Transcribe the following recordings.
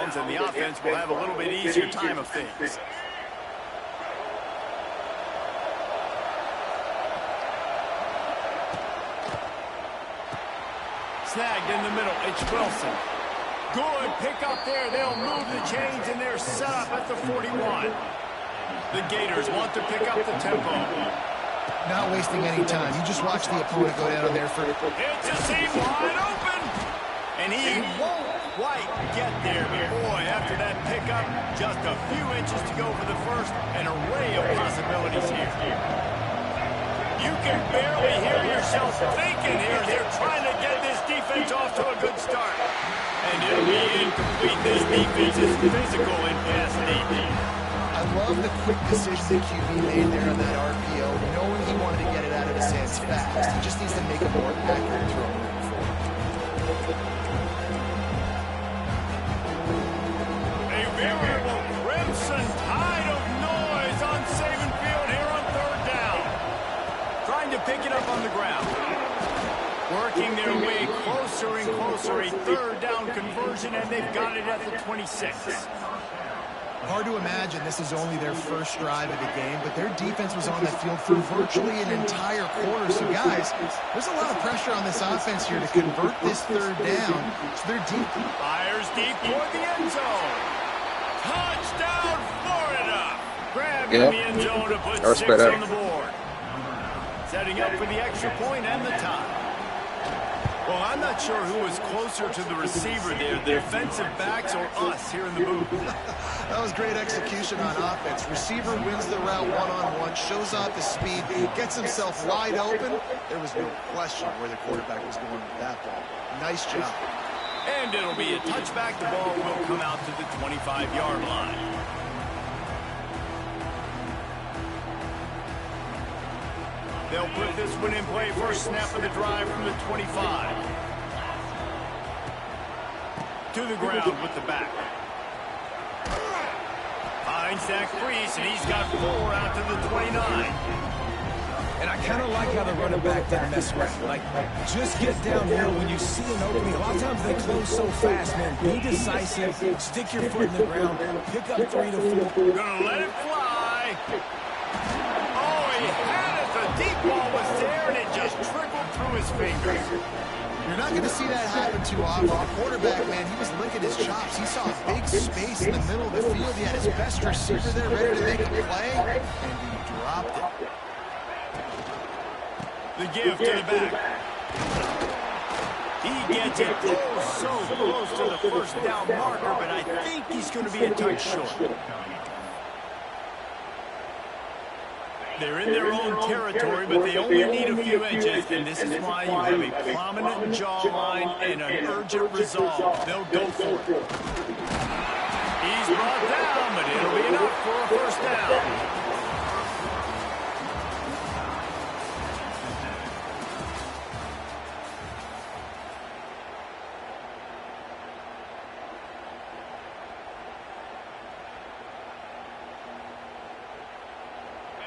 downs, and the offense will have a little bit easier time of things. Snagged in the middle. It's Wilson. Good pick up there. They'll move the chains, and they're set up at the 41. The Gators want to pick up the tempo. Not wasting any time. You just watch the opponent go down there for... It's a seam wide open. And he won't quite get there. But boy, after that pickup, just a few inches to go for the first. An array of possibilities here. You can barely hear yourself thinking here. They're trying to get this defense off to a good start. And it'll be incomplete. This defense is physical in pass deep. I love the quick decision the QB made there on that RPO, knowing he wanted to get it out of his hands fast. He just needs to make a more accurate throw moving forward. A veritable crimson tide of noise on Saban Field here on third down. Trying to pick it up on the ground. Working their way closer and closer. A third down conversion, and they've got it at the 26. Hard to imagine this is only their first drive of the game, but their defense was on the field for virtually an entire quarter. So, guys, there's a lot of pressure on this offense here to convert this third down. So they're deep. Fires deep toward the end zone. Touchdown, Florida. Grab in the end zone to put 6 on the board. Setting up for the extra point and the tie. Well, I'm not sure who was closer to the receiver there, the defensive backs or us here in the booth. That was great execution on offense. Receiver wins the route one-on-one, shows off his speed, gets himself wide open. There was no question where the quarterback was going with that ball. Nice job. And it'll be a touchback. The ball will come out to the 25-yard line. They'll put this one in play. First snap of the drive from the 25. To the ground with the back. Finds Zach Freese, and he's got 4 out to the 29. And I kind of like how the running back doesn't mess around. Like, just get down here when you see an opening. A lot of times they close so fast, man. Be decisive. Stick your foot in the ground. Pick up 3 to 4. Gonna let it fly. Oh, he had it. The deep ball was there, and it just trickled through his fingers. You're not going to see that happen too often. The quarterback, man, he was licking his chops. He saw a big space in the middle of the field. He had his best receiver there ready to make a play, and he dropped it. The give to the back. He gets it so close to the first down marker, but I think he's going to be a touch short. They're in their own territory, but they only need a few inches, and this is why you have a prominent jawline and an urgent resolve. They'll go for it. He's brought down, but it'll be enough for a first down.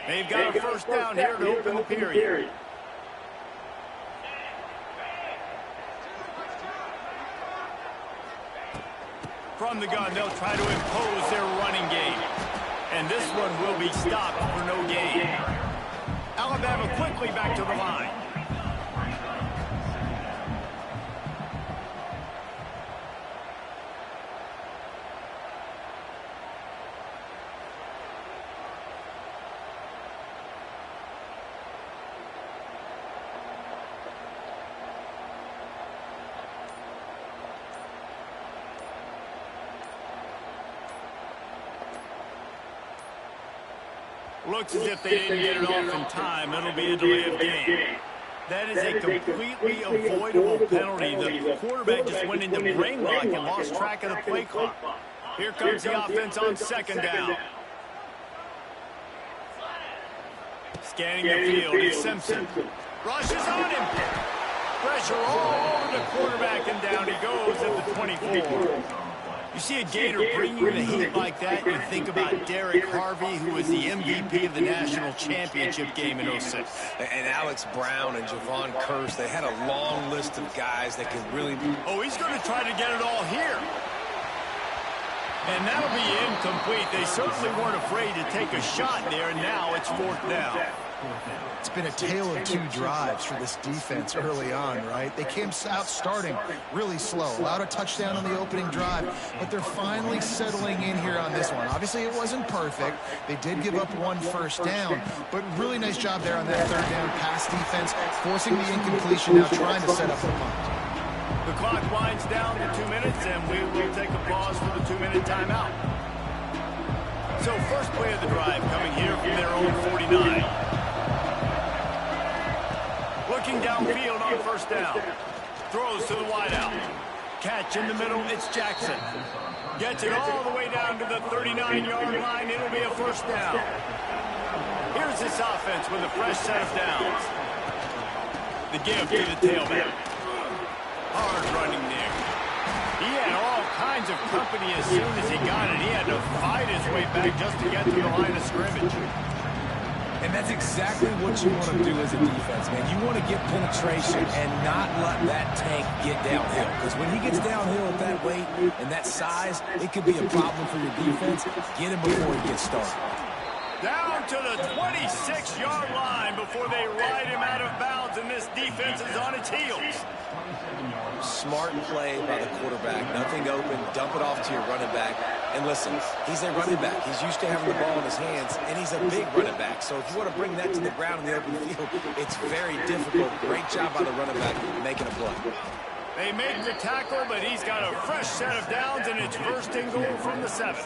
They've got a first down here to open the period. From the gun, they'll try to impose their running game. And this one will be stopped for no gain. Alabama quickly back to the line. Looks as if they didn't get it off in time. It'll be a delay of game. That is a completely avoidable penalty. The quarterback just went into brain lock and lost track of the play clock. Here comes the offense on second down. Scanning the field is Simpson. Rushes on him. Pressure all over the quarterback, and down he goes at the 24. You see a Gator bringing the heat like that, you think about Derek Harvey, who was the MVP of the national championship game in 06. And Alex Brown and Javon Curse, they had a long list of guys that could really... Oh, he's going to try to get it all here. And that'll be incomplete. They certainly weren't afraid to take a shot there, and now it's 4th down. It's been a tale of 2 drives for this defense early on, right? They came out starting really slow, allowed a touchdown on the opening drive, but they're finally settling in here on this one. Obviously, it wasn't perfect. They did give up 1 first down, but really nice job there on that 3rd down pass defense, forcing the incompletion, now trying to set up the punt. The clock winds down to 2 minutes, and we will take a pause for the 2-minute timeout. So first play of the drive coming here from their own 49. Looking downfield on 1st down. Throws to the wideout. Catch in the middle, it's Jackson. Gets it all the way down to the 39-yard line. It'll be a 1st down. Here's this offense with a fresh set of downs. The give to the tailback. Hard running there. He had all kinds of company as soon as he got it. He had to fight his way back just to get to the line of scrimmage. And that's exactly what you want to do as a defense, man. You want to get penetration and not let that tank get downhill. Because when he gets downhill at that weight and that size, it could be a problem for your defense. Get him before he gets started. Down to the 26-yard line before they ride him out of bounds, and this defense is on its heels. Smart play by the quarterback. Nothing open. Dump it off to your running back. And listen, he's a running back. He's used to having the ball in his hands, and he's a big running back. So if you want to bring that to the ground in the open field, it's very difficult. Great job by the running back making a play. They make the tackle, but he's got a fresh set of downs, and it's 1st and goal from the 7.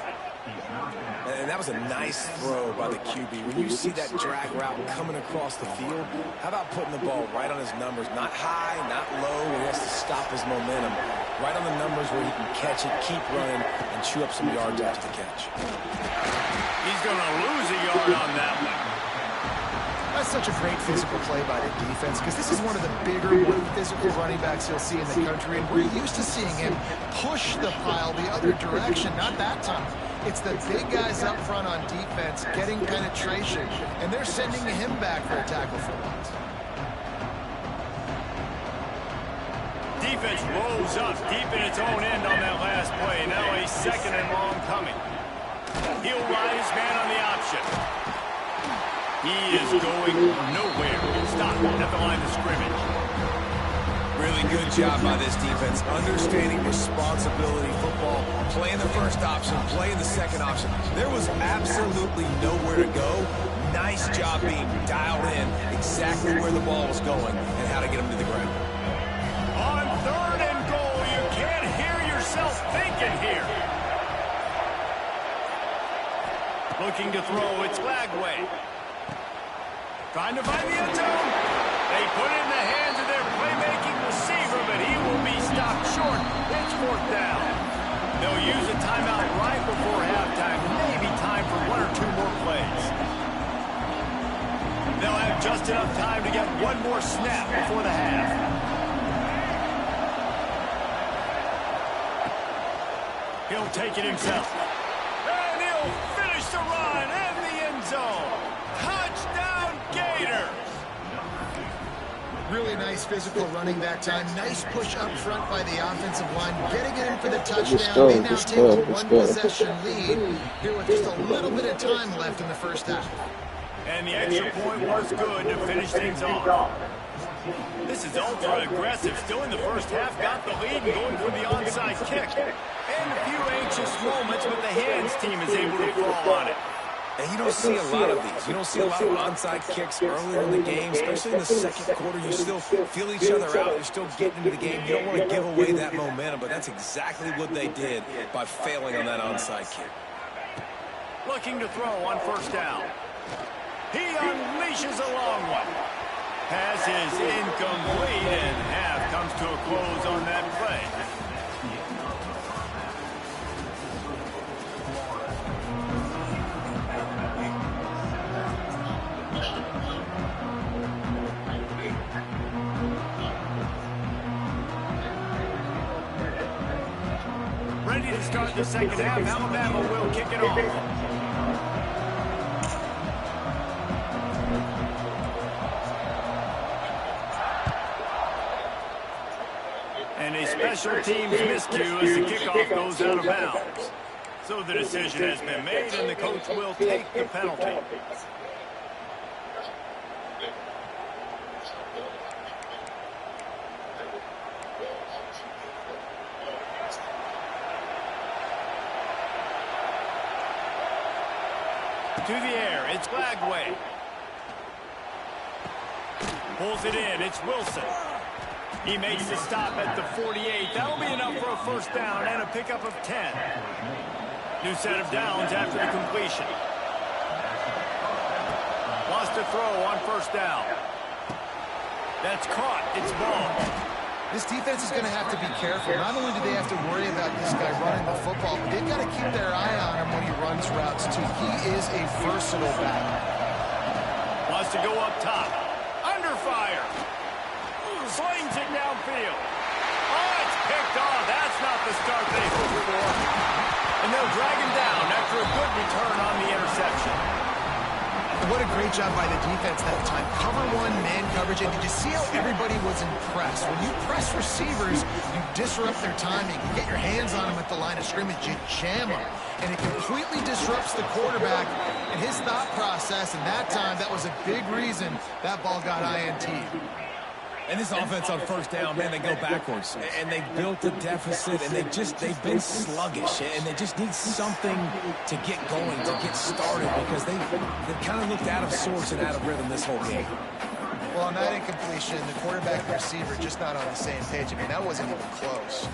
And that was a nice throw by the QB. When you see that drag route coming across the field, how about putting the ball right on his numbers? Not high, not low, where he has to stop his momentum. Right on the numbers where he can catch it, keep running, and chew up some yards after the catch. He's going to lose a yard on that one. That's such a great physical play by the defense, because this is one of the bigger, more physical running backs you'll see in the country, and we're used to seeing him push the pile the other direction. Not that time. It's the big guys up front on defense getting penetration, and they're sending him back for a tackle for once. Defense rolls up deep in its own end on that last play. Now a 2nd and long coming. He'll ride his man on the option. He is going nowhere. Stop at the line of scrimmage. Really good job by this defense, understanding responsibility football, playing the 1st option, playing the 2nd option. There was absolutely nowhere to go. Nice job being dialed in exactly where the ball was going and how to get him to the ground. On 3rd and goal, you can't hear yourself thinking here. Looking to throw, it's Lagway. Trying to find the end zone. They put it in the hands of their playmaking receiver, but he will be stopped short. It's 4th down. They'll use a timeout right before halftime. Maybe time for 1 or 2 more plays. They'll have just enough time to get 1 more snap before the half. He'll take it himself. And he'll finish the run in the end zone. Touchdown, Gators! Really nice physical running that time. Nice push up front by the offensive line. Getting it in for the touchdown. They now take a 1-possession lead here with just a little bit of time left in the 1st half. And the extra point was good to finish things off. This is ultra aggressive. Still in the 1st half. Got the lead and going for the onside kick. And a few anxious moments, but the hands team is able to fall on it. And you don't see a lot of these. You don't see a lot of onside kicks earlier in the game, especially in the 2nd quarter. You still feel each other out. You're still getting into the game. You don't want to give away that momentum, but that's exactly what they did by failing on that onside kick. Looking to throw on 1st down. He unleashes a long one. Pass is incomplete, and half comes to a close on that play. Ready to start the 2nd half. Alabama will kick it off. And a special teams miscue as the kickoff goes out of bounds. So the decision has been made, and the coach will take the penalty. To the air, it's Lagway. Pulls it in, it's Wilson. He makes the stop at the 48. That'll be enough for a first down and a pickup of 10. New set of downs after the completion. Wants to throw on first down. That's caught, it's ball. This defense is going to have to be careful. Not only do they have to worry about this guy running the football, but they've got to keep their eye on him when he runs routes, too. He is a versatile back. Wants to go up top. Under fire. Slings it downfield. Oh, it's picked off. That's not the start they hoped for. And they'll drag him down after a good return on the interception. What a great job by the defense that time. Cover one, man coverage. And did you see how everybody was impressed? When you press receivers, you disrupt their timing. You get your hands on them at the line of scrimmage. You jam them. And it completely disrupts the quarterback and his thought process. And that time, that was a big reason that ball got INT'd. And this offense on first down, man, they go backwards. And they built a deficit, and they've been sluggish. And they just need something to get going, to get started, because they've kind of looked out of sorts and out of rhythm this whole game. Well, on that incompletion, the quarterback and receiver just not on the same page. I mean, that wasn't even close.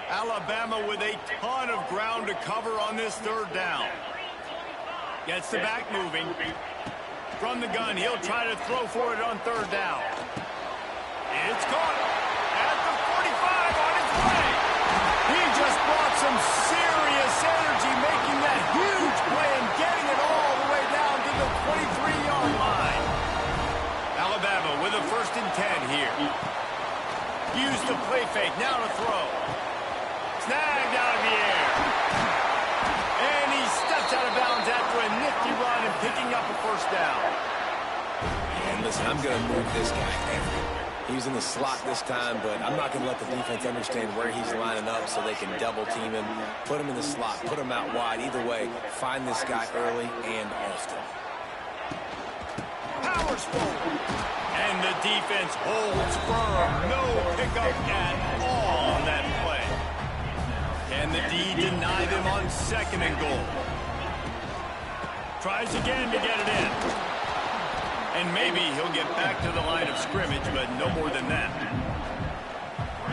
Alabama with a ton of ground to cover on this third down. Gets the back moving. From the gun, he'll try to throw for it on third down. It's caught at the 45 on its way. He just brought some serious energy, making that huge play and getting it all the way down to the 23-yard line. Alabama with a 1st and 10 here. Use the play fake, now to throw. Snagged out of the air. And he steps out of bounds after a nifty run and picking up a first down. And listen, I'm going to move this guy. He's in the slot this time, but I'm not going to let the defense understand where he's lining up so they can double team him, put him in the slot, put him out wide. Either way, find this guy early and often. Powers forward. And the defense holds firm. No pickup at all on that play. And the D deny them on 2nd and goal. Tries again to get it in. And maybe he'll get back to the line of scrimmage, but no more than that.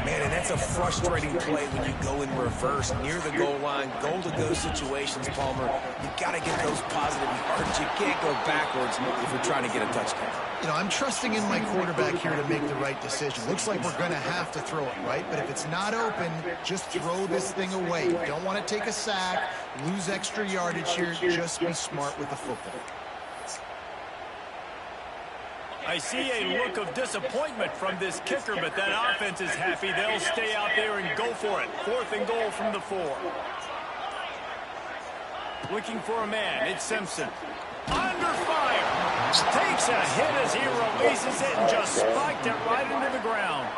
Man, and that's a frustrating play when you go in reverse near the goal line, goal-to-go situations, Palmer. You got to get those positive yards. You can't go backwards if you're trying to get a touchdown. You know, I'm trusting in my quarterback here to make the right decision. Looks like we're going to have to throw it, right? But if it's not open, just throw this thing away. You don't want to take a sack, lose extra yardage here. Just be smart with the football. I see a look of disappointment from this kicker, but that offense is happy. They'll stay out there and go for it. 4th and goal from the 4. Looking for a man. It's Simpson. Under fire. Takes a hit as he releases it and just spiked it right into the ground.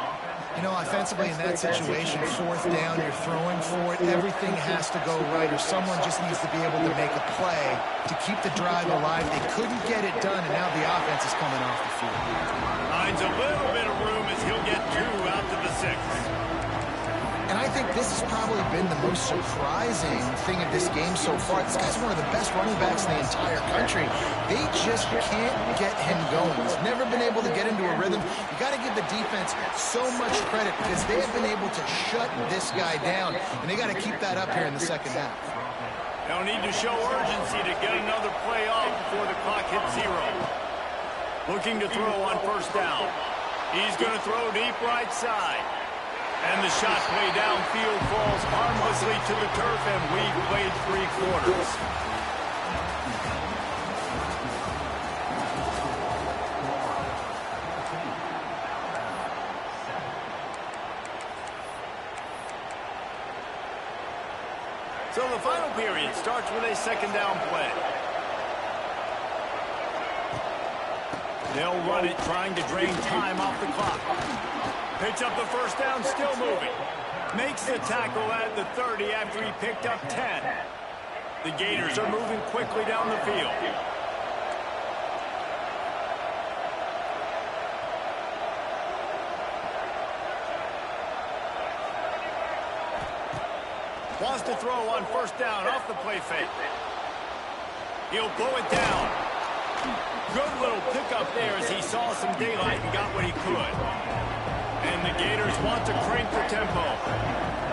You know, offensively in that situation, 4th down, you're throwing for it. Everything has to go right, or someone just needs to be able to make a play to keep the drive alive. They couldn't get it done, and now the offense is coming off the field. Finds a little bit of room as he'll get 2 out to the 6. And I think this has probably been the most surprising thing of this game so far. This guy's one of the best running backs in the entire country. They just can't get him going. He's never been able to get into a rhythm. You got to give the defense so much credit because they have been able to shut this guy down, and they got to keep that up here in the 2nd half. They'll need to show urgency to get another play off before the clock hits 0. Looking to throw on 1st down. He's going to throw deep right side. And the shot play downfield falls harmlessly to the turf, and we've played 3 quarters. So the final period starts with a 2nd down play. They'll run it, trying to drain time off the clock. Pitch up the 1st down, still moving. Makes the tackle at the 30 after he picked up 10. The Gators are moving quickly down the field. Wants to throw on first down off the play fake. He'll blow it down. Good little pickup there as he saw some daylight and got what he could. And the Gators want to crank the tempo.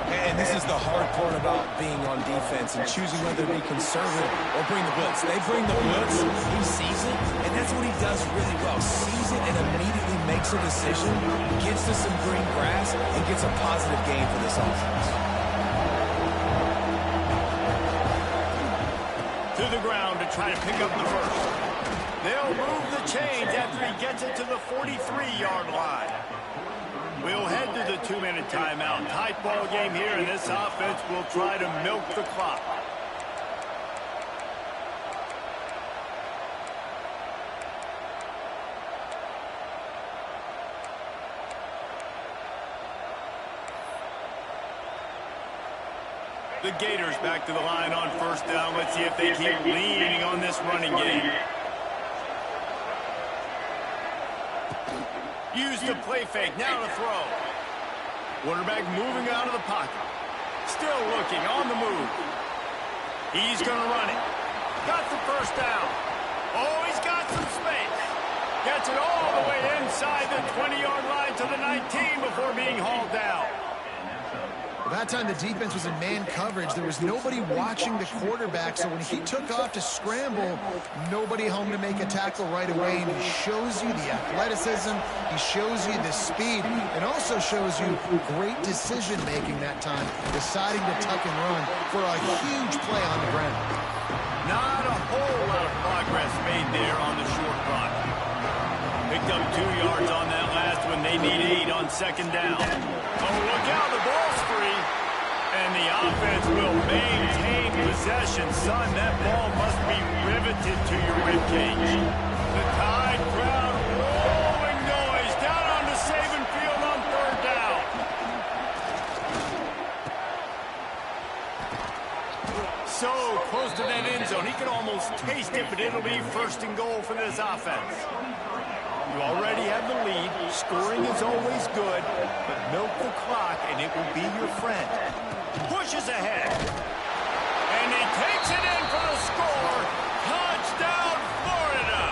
And this is the hard part about being on defense and choosing whether to be conservative or bring the blitz. They bring the blitz, he sees it, and that's what he does really well. Sees it and immediately makes a decision, gets to some green grass, and gets a positive gain for this offense. To the ground to try to pick up the first. They'll move the chains after he gets it to the 43-yard line. We'll head to the 2-minute timeout. Tight ball game here, and this offense will try to milk the clock. The Gators back to the line on first down. Let's see if they keep leaning on this running game. Use the play fake, now to throw. Quarterback moving out of the pocket. Still looking, on the move. He's going to run it. Got the first down. Oh, he's got some space. Gets it all the way inside the 20-yard line to the 19 before being hauled down. Well, that time the defense was in man coverage. There was nobody watching the quarterback, so when he took off to scramble, nobody home to make a tackle right away, and he shows you the athleticism, he shows you the speed, and also shows you great decision-making that time, deciding to tuck and run for a huge play on the ground. Not a whole lot of progress made there on the short block. Picked up 2 yards on that last one. They need 8 on second down. Oh, look out, the ball's free. And the offense will maintain possession. Son, that ball must be riveted to your ribcage. The Tide crowd rolling noise down onto Saban Field on third down. So close to that end zone. He can almost taste it, but it'll be first and goal for this offense. You already have the lead. Scoring is always good, but milk the clock and it will be your friend. Pushes ahead. And he takes it in for the score. Touchdown, Florida.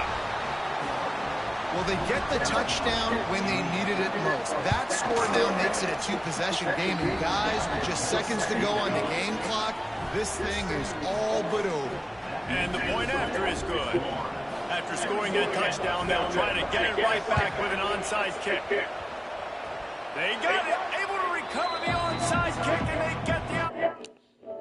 Well, they get the touchdown when they needed it most. That score now makes it a 2-possession game. And guys, with just seconds to go on the game clock, this thing is all but over. And the point after is good. After scoring that touchdown, they'll try to get it right back with an onside kick. They got it.